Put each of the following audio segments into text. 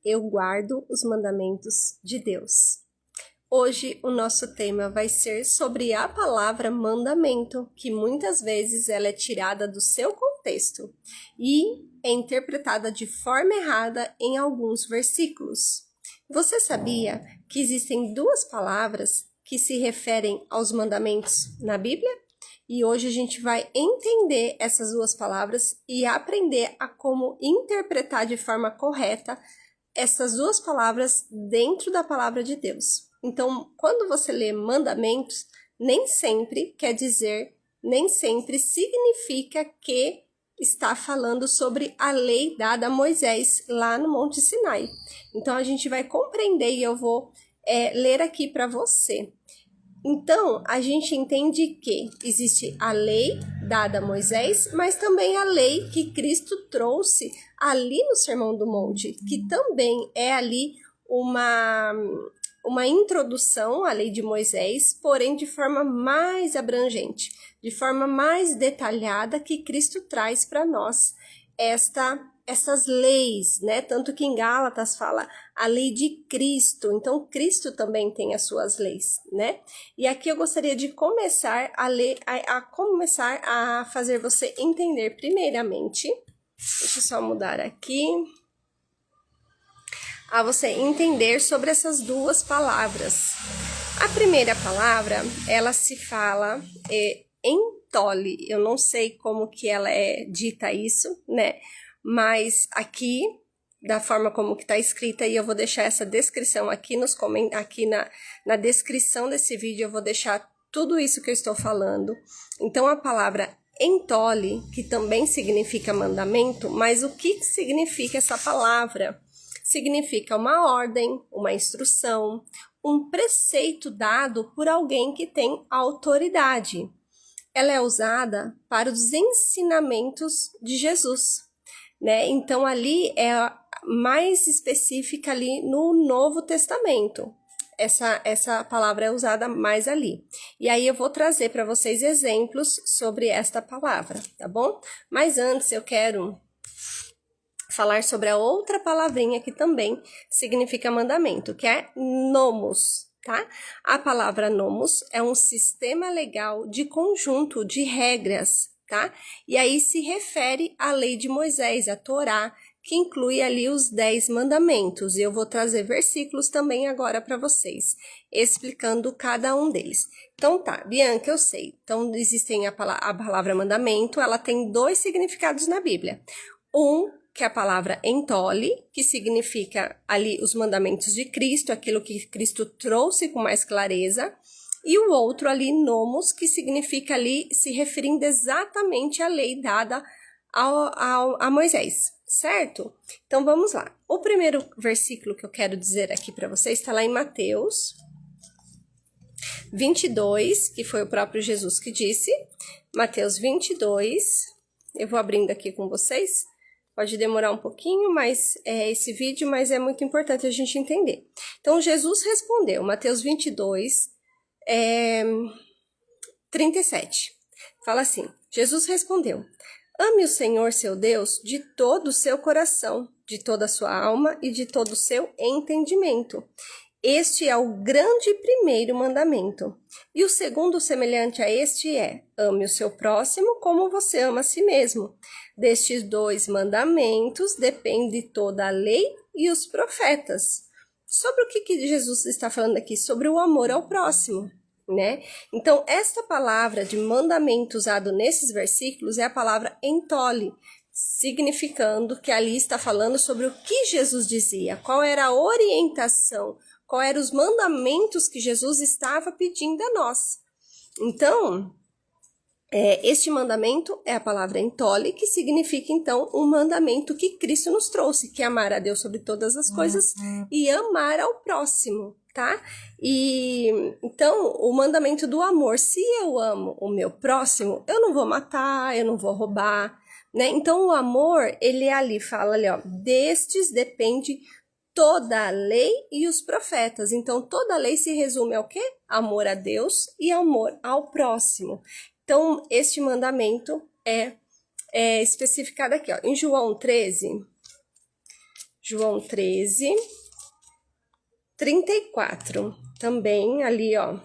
eu guardo os mandamentos de Deus. Hoje o nosso tema vai ser sobre a palavra mandamento, que muitas vezes ela é tirada do seu contexto e é interpretada de forma errada em alguns versículos. Você sabia que existem duas palavras que se referem aos mandamentos na Bíblia? E hoje a gente vai entender essas duas palavras e aprender a como interpretar de forma correta essas duas palavras dentro da palavra de Deus. Então, quando você lê mandamentos, nem sempre significa que está falando sobre a lei dada a Moisés lá no Monte Sinai. Então, a gente vai compreender e eu vou ler aqui para você. Então, a gente entende que existe a lei dada a Moisés, mas também a lei que Cristo trouxe ali no Sermão do Monte, que também é ali uma introdução à lei de Moisés, porém de forma mais abrangente, de forma mais detalhada, que Cristo traz para nós essas leis, né? Tanto que em Gálatas fala a lei de Cristo, então Cristo também tem as suas leis, né? E aqui eu gostaria de começar a fazer você entender primeiramente, deixa eu só mudar aqui, a você entender sobre essas duas palavras. A primeira palavra, ela se fala entole, eu não sei como que ela é dita isso, né? Mas aqui, da forma como que está escrita, e eu vou deixar essa descrição aqui na descrição desse vídeo, eu vou deixar tudo isso que eu estou falando. Então, a palavra entole, que também significa mandamento, mas o que significa essa palavra? Significa uma ordem, uma instrução, um preceito dado por alguém que tem autoridade. Ela é usada para os ensinamentos de Jesus, né? Então, ali é mais específica ali no Novo Testamento. Essa palavra é usada mais ali. E aí eu vou trazer para vocês exemplos sobre esta palavra, tá bom? Mas antes eu quero falar sobre a outra palavrinha que também significa mandamento, que é nomos, tá? A palavra nomos é um sistema legal de conjunto de regras, tá? E aí se refere à lei de Moisés, a Torá, que inclui ali os 10 mandamentos. E eu vou trazer versículos também agora para vocês, explicando cada um deles. Então tá, Bianca, eu sei. Então existem a palavra mandamento, ela tem dois significados na Bíblia. Que é a palavra entole, que significa ali os mandamentos de Cristo, aquilo que Cristo trouxe com mais clareza, e o outro ali, nomos, que significa ali se referindo exatamente à lei dada a Moisés, certo? Então vamos lá. O primeiro versículo que eu quero dizer aqui para vocês está lá em Mateus 22, que foi o próprio Jesus que disse. Mateus 22, eu vou abrindo aqui com vocês. Pode demorar um pouquinho, mas esse vídeo, mas é muito importante a gente entender. Então, Jesus respondeu, Mateus 22, 37. Fala assim, Jesus respondeu, ame o Senhor seu Deus de todo o seu coração, de toda a sua alma e de todo o seu entendimento. Este é o grande primeiro mandamento. E o segundo semelhante a este é, ame o seu próximo como você ama a si mesmo. Destes dois mandamentos depende toda a lei e os profetas. Sobre o que Jesus está falando aqui? Sobre o amor ao próximo, né? Então, esta palavra de mandamento usado nesses versículos é a palavra entole, significando que ali está falando sobre o que Jesus dizia, qual era a orientação, quais eram os mandamentos que Jesus estava pedindo a nós. Então, este mandamento é a palavra entole, que significa, então, um mandamento que Cristo nos trouxe, que é amar a Deus sobre todas as coisas e amar ao próximo, tá? E, então, o mandamento do amor, se eu amo o meu próximo, eu não vou matar, eu não vou roubar, né? Então, o amor, ele ali fala, ali, ó, destes depende toda a lei e os profetas. Então, toda a lei se resume ao quê? Amor a Deus e amor ao próximo. Então, este mandamento é especificado aqui, ó, em João 13, João 13, 34. Também ali, ó.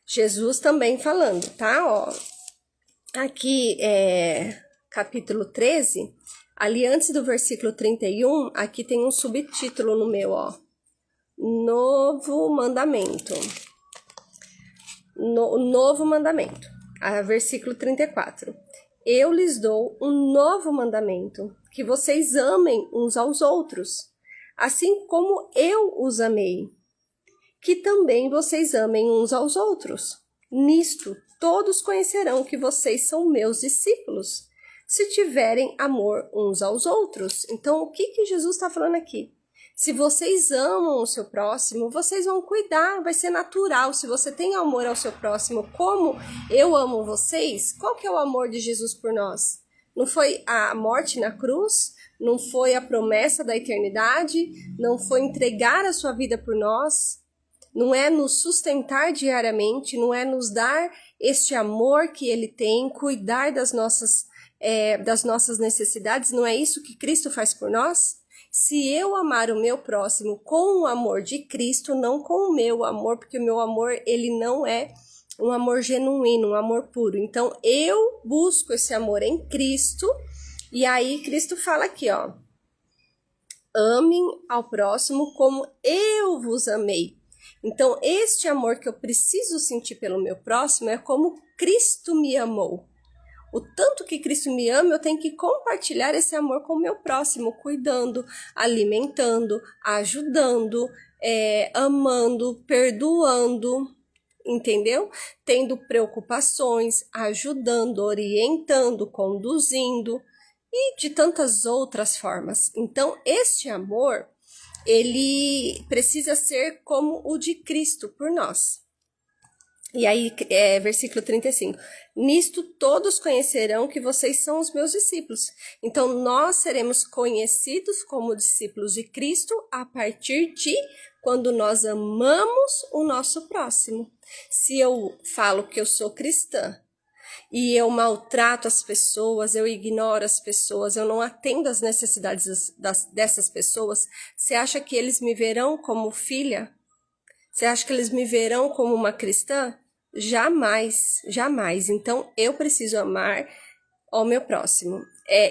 Jesus também falando, tá? Ó. Aqui capítulo 13, ali antes do versículo 31, aqui tem um subtítulo no meu, ó. Novo mandamento. Novo mandamento. Versículo 34. Eu lhes dou um novo mandamento, que vocês amem uns aos outros, assim como eu os amei, que também vocês amem uns aos outros. Nisto, todos conhecerão que vocês são meus discípulos, se tiverem amor uns aos outros. Então, o que Jesus está falando aqui? Se vocês amam o seu próximo, vocês vão cuidar, vai ser natural. Se você tem amor ao seu próximo, como eu amo vocês, qual que é o amor de Jesus por nós? Não foi a morte na cruz? Não foi a promessa da eternidade? Não foi entregar a sua vida por nós? Não é nos sustentar diariamente? Não é nos dar este amor que Ele tem, cuidar das nossas necessidades? Não é isso que Cristo faz por nós? Se eu amar o meu próximo com o amor de Cristo, não com o meu amor, porque o meu amor, ele não é um amor genuíno, um amor puro. Então, eu busco esse amor em Cristo, e aí Cristo fala aqui, ó. Amem ao próximo como eu vos amei. Então, este amor que eu preciso sentir pelo meu próximo é como Cristo me amou. O tanto que Cristo me ama, eu tenho que compartilhar esse amor com o meu próximo, cuidando, alimentando, ajudando, amando, perdoando, entendeu? Tendo preocupações, ajudando, orientando, conduzindo e de tantas outras formas. Então, este amor, ele precisa ser como o de Cristo por nós. E aí, versículo 35. Nisto todos conhecerão que vocês são os meus discípulos. Então, nós seremos conhecidos como discípulos de Cristo a partir de quando nós amamos o nosso próximo. Se eu falo que eu sou cristã e eu maltrato as pessoas, eu ignoro as pessoas, eu não atendo às necessidades dessas pessoas, você acha que eles me verão como filha? Você acha que eles me verão como uma cristã? Jamais, jamais. Então, eu preciso amar ao meu próximo.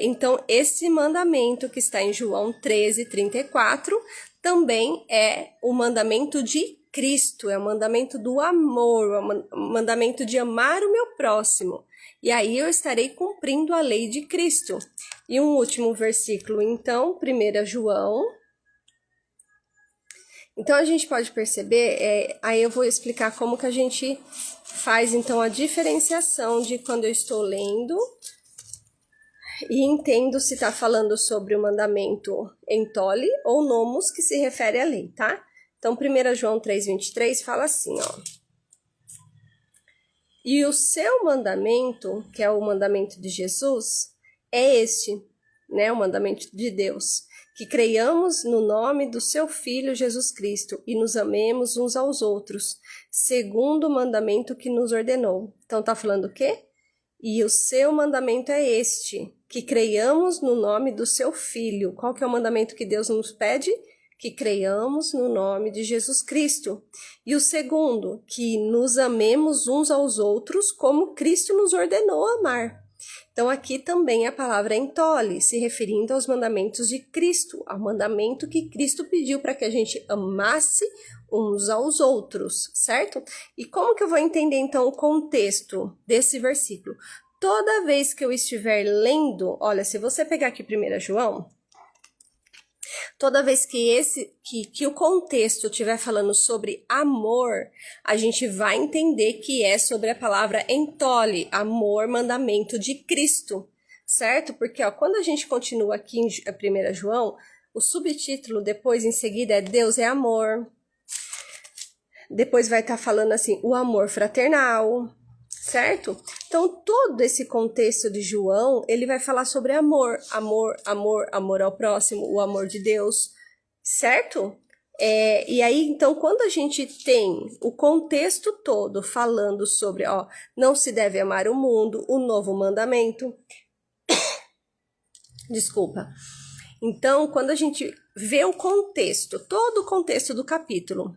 Então, esse mandamento que está em João 13, 34, também é o mandamento de Cristo, é o mandamento do amor, é o mandamento de amar o meu próximo. E aí eu estarei cumprindo a lei de Cristo. E um último versículo, então, 1 João. Então, a gente pode perceber, aí eu vou explicar como que a gente faz, então, a diferenciação de quando eu estou lendo e entendo se está falando sobre o mandamento entole ou nomos, que se refere à lei, tá? Então, 1 João 3,23 fala assim, ó. E o seu mandamento, que é o mandamento de Jesus, é este, né? O mandamento de Deus. Que creiamos no nome do seu Filho Jesus Cristo e nos amemos uns aos outros, segundo o mandamento que nos ordenou. Então, tá falando o quê? E o seu mandamento é este, que creiamos no nome do seu Filho. Qual que é o mandamento que Deus nos pede? Que creiamos no nome de Jesus Cristo. E o segundo, que nos amemos uns aos outros como Cristo nos ordenou amar. Então, aqui também a palavra entole, se referindo aos mandamentos de Cristo, ao mandamento que Cristo pediu para que a gente amasse uns aos outros, certo? E como que eu vou entender, então, o contexto desse versículo? Toda vez que eu estiver lendo, olha, se você pegar aqui 1 João, toda vez que o contexto estiver falando sobre amor, a gente vai entender que é sobre a palavra entole, amor, mandamento de Cristo, certo? Porque ó, quando a gente continua aqui em 1 João, o subtítulo depois em seguida é Deus é amor. Depois vai estar falando assim, o amor fraternal, certo? Então, todo esse contexto de João, ele vai falar sobre amor, amor, amor, amor ao próximo, o amor de Deus, certo? E aí, então, quando a gente tem o contexto todo falando sobre, ó, não se deve amar o mundo, o novo mandamento, desculpa. Então, quando a gente vê o contexto, todo o contexto do capítulo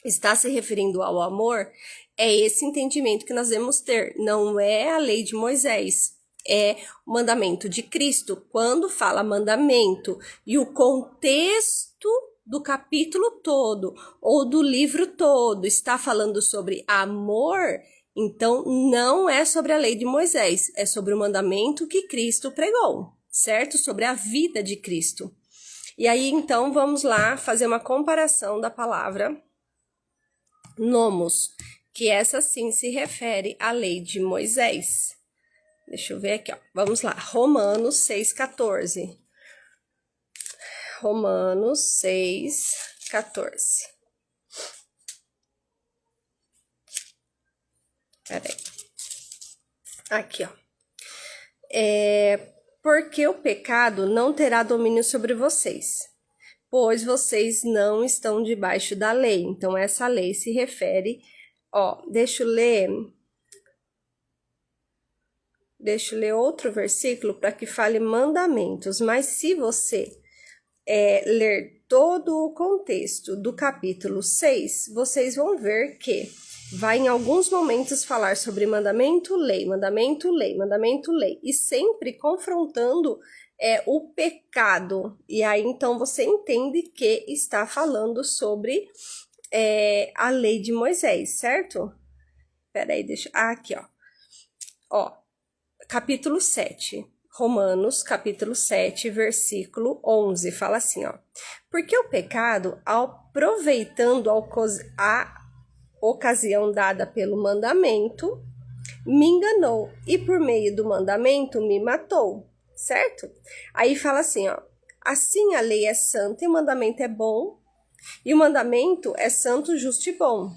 está se referindo ao amor, é esse entendimento que nós devemos ter. Não é a lei de Moisés, é o mandamento de Cristo. Quando fala mandamento e o contexto do capítulo todo ou do livro todo está falando sobre amor, então não é sobre a lei de Moisés, é sobre o mandamento que Cristo pregou, certo? Sobre a vida de Cristo. E aí, então, vamos lá fazer uma comparação da palavra nomos, que essa sim se refere à lei de Moisés. Deixa eu ver aqui, ó. Vamos lá, Romanos 6,14. Romanos 6,14. Peraí. Aqui, ó. Porque o pecado não terá domínio sobre vocês, pois vocês não estão debaixo da lei. Então, essa lei se refere, ó, deixa eu ler outro versículo para que fale mandamentos, mas se você ler todo o contexto do capítulo 6, vocês vão ver que vai em alguns momentos falar sobre mandamento, lei, mandamento, lei, mandamento, lei, e sempre confrontando o pecado. E aí, então, você entende que está falando sobre a lei de Moisés, certo? Peraí, deixa... aqui, ó. Ó, capítulo 7. Romanos, capítulo 7, versículo 11, fala assim, ó. Porque o pecado, aproveitando a ocasião dada pelo mandamento, me enganou e por meio do mandamento me matou, certo? Aí fala assim, ó. Assim a lei é santa e o mandamento é bom, e o mandamento é santo, justo e bom.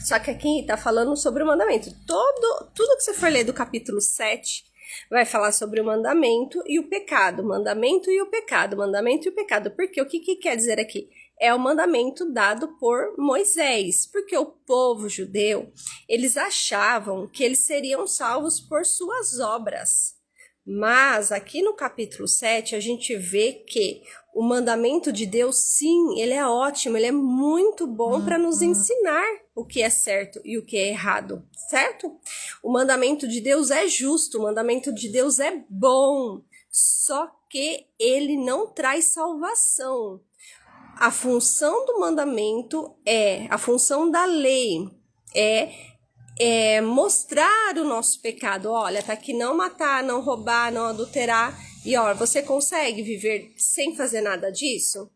Só que aqui tá falando sobre o mandamento. Tudo que você for ler do capítulo 7 vai falar sobre o mandamento e o pecado. Mandamento e o pecado, mandamento e o pecado. Porque o que quer dizer aqui? É o mandamento dado por Moisés. Porque o povo judeu, eles achavam que eles seriam salvos por suas obras. Mas aqui no capítulo 7 a gente vê que o mandamento de Deus, sim, ele é ótimo, ele é muito bom para nos ensinar o que é certo e o que é errado, certo? O mandamento de Deus é justo, o mandamento de Deus é bom, só que ele não traz salvação. A função do mandamento a função da lei é mostrar o nosso pecado. Olha, tá aqui: não matar, não roubar, não adulterar. E ó, você consegue viver sem fazer nada disso?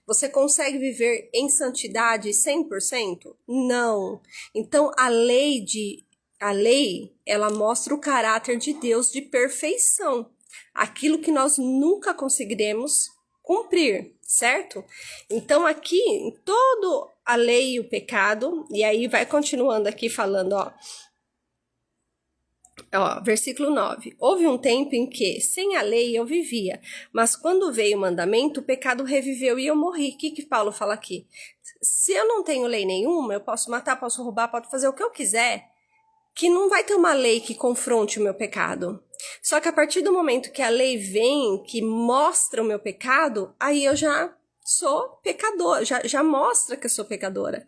Você consegue viver em santidade 100%? Não. Então, a lei, ela mostra o caráter de Deus de perfeição. Aquilo que nós nunca conseguiremos cumprir, certo? Então, aqui, em todo a lei e o pecado, e aí vai continuando aqui falando, ó, versículo 9. Houve um tempo em que, sem a lei, eu vivia, mas quando veio o mandamento, o pecado reviveu e eu morri. O que Paulo fala aqui? Se eu não tenho lei nenhuma, eu posso matar, posso roubar, posso fazer o que eu quiser, que não vai ter uma lei que confronte o meu pecado. Só que a partir do momento que a lei vem, que mostra o meu pecado, aí eu já sou pecador, já mostra que eu sou pecadora.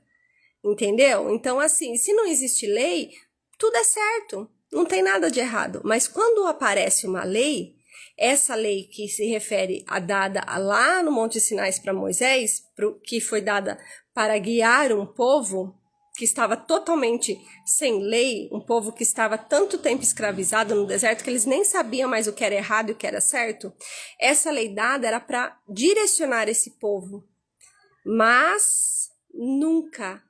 Entendeu? Então, assim, se não existe lei, tudo é certo. Não tem nada de errado. Mas quando aparece uma lei, essa lei que se refere a dada lá no Monte Sinai para Moisés, que foi dada para guiar um povo que estava totalmente sem lei, um povo que estava tanto tempo escravizado no deserto que eles nem sabiam mais o que era errado e o que era certo, essa lei dada era para direcionar esse povo, mas nunca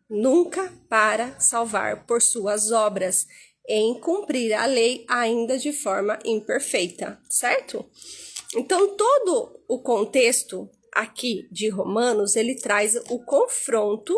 para salvar por suas obras, em cumprir a lei ainda de forma imperfeita, certo? Então, todo o contexto aqui de Romanos, ele traz o confronto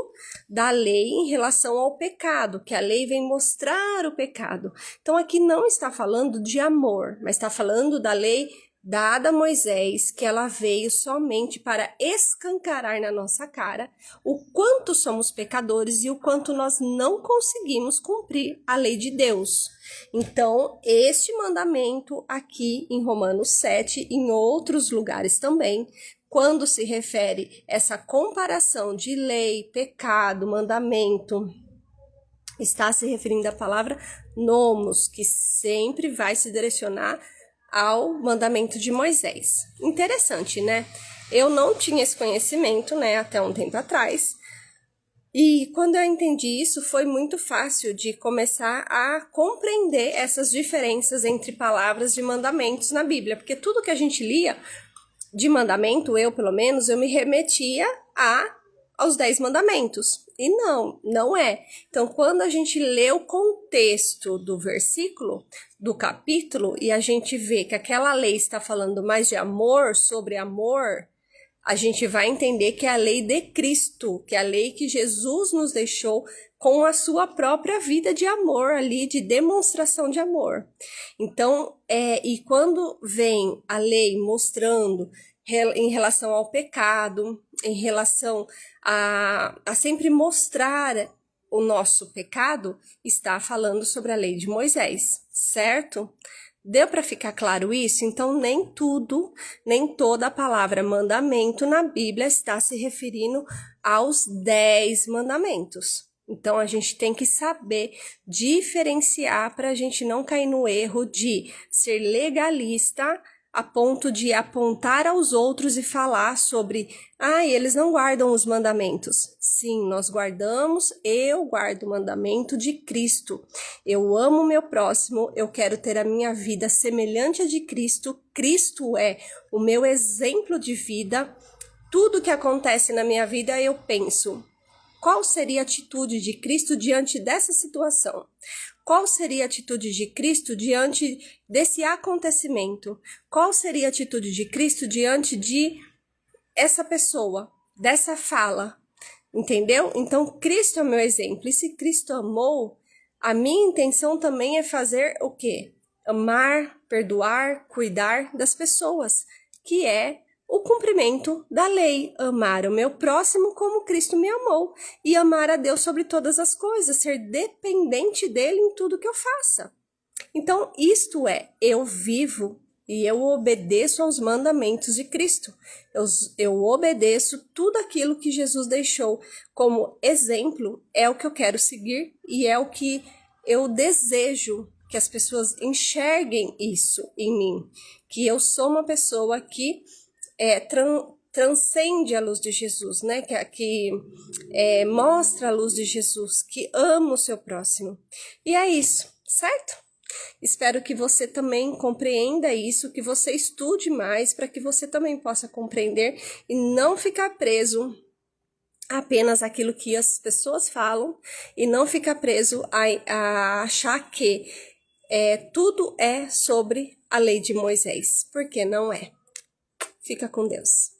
da lei em relação ao pecado, que a lei vem mostrar o pecado. Então, aqui não está falando de amor, mas está falando da lei dada a Moisés, que ela veio somente para escancarar na nossa cara o quanto somos pecadores e o quanto nós não conseguimos cumprir a lei de Deus. Então, este mandamento aqui em Romanos 7, em outros lugares também, quando se refere essa comparação de lei, pecado, mandamento, está se referindo à palavra nomos, que sempre vai se direcionar ao mandamento de Moisés. Interessante, né? Eu não tinha esse conhecimento, né, até um tempo atrás. E quando eu entendi isso, foi muito fácil de começar a compreender essas diferenças entre palavras de mandamentos na Bíblia, porque tudo que a gente lia de mandamento, eu pelo menos, eu me remetia aos 10 mandamentos. E não é. Então, quando a gente lê o contexto do versículo, do capítulo, e a gente vê que aquela lei está falando mais de amor, sobre amor, a gente vai entender que é a lei de Cristo, que é a lei que Jesus nos deixou com a sua própria vida de amor ali, de demonstração de amor. Então, e quando vem a lei mostrando em relação ao pecado, em relação a sempre mostrar o nosso pecado, está falando sobre a lei de Moisés, certo? Deu para ficar claro isso? Então, nem toda a palavra mandamento na Bíblia está se referindo aos 10 mandamentos. Então, a gente tem que saber diferenciar para a gente não cair no erro de ser legalista a ponto de apontar aos outros e falar sobre, eles não guardam os mandamentos. Sim, nós guardamos, eu guardo o mandamento de Cristo. Eu amo o meu próximo, eu quero ter a minha vida semelhante à de Cristo. Cristo é o meu exemplo de vida. Tudo que acontece na minha vida, eu penso, qual seria a atitude de Cristo diante dessa situação? Qual seria a atitude de Cristo diante desse acontecimento? Qual seria a atitude de Cristo diante de essa pessoa, dessa fala? Entendeu? Então, Cristo é o meu exemplo. E se Cristo amou, a minha intenção também é fazer o quê? Amar, perdoar, cuidar das pessoas, que é o cumprimento da lei, amar o meu próximo como Cristo me amou e amar a Deus sobre todas as coisas, ser dependente dele em tudo que eu faça. Então, isto é, eu vivo e eu obedeço aos mandamentos de Cristo. Eu obedeço tudo aquilo que Jesus deixou como exemplo, é o que eu quero seguir e é o que eu desejo que as pessoas enxerguem isso em mim, que eu sou uma pessoa que transcende a luz de Jesus, né? Que mostra a luz de Jesus, que ama o seu próximo. E é isso, certo? Espero que você também compreenda isso, que você estude mais, para que você também possa compreender e não ficar preso apenas aquilo que as pessoas falam e não ficar preso a achar que tudo é sobre a lei de Moisés, porque não é. Fica com Deus.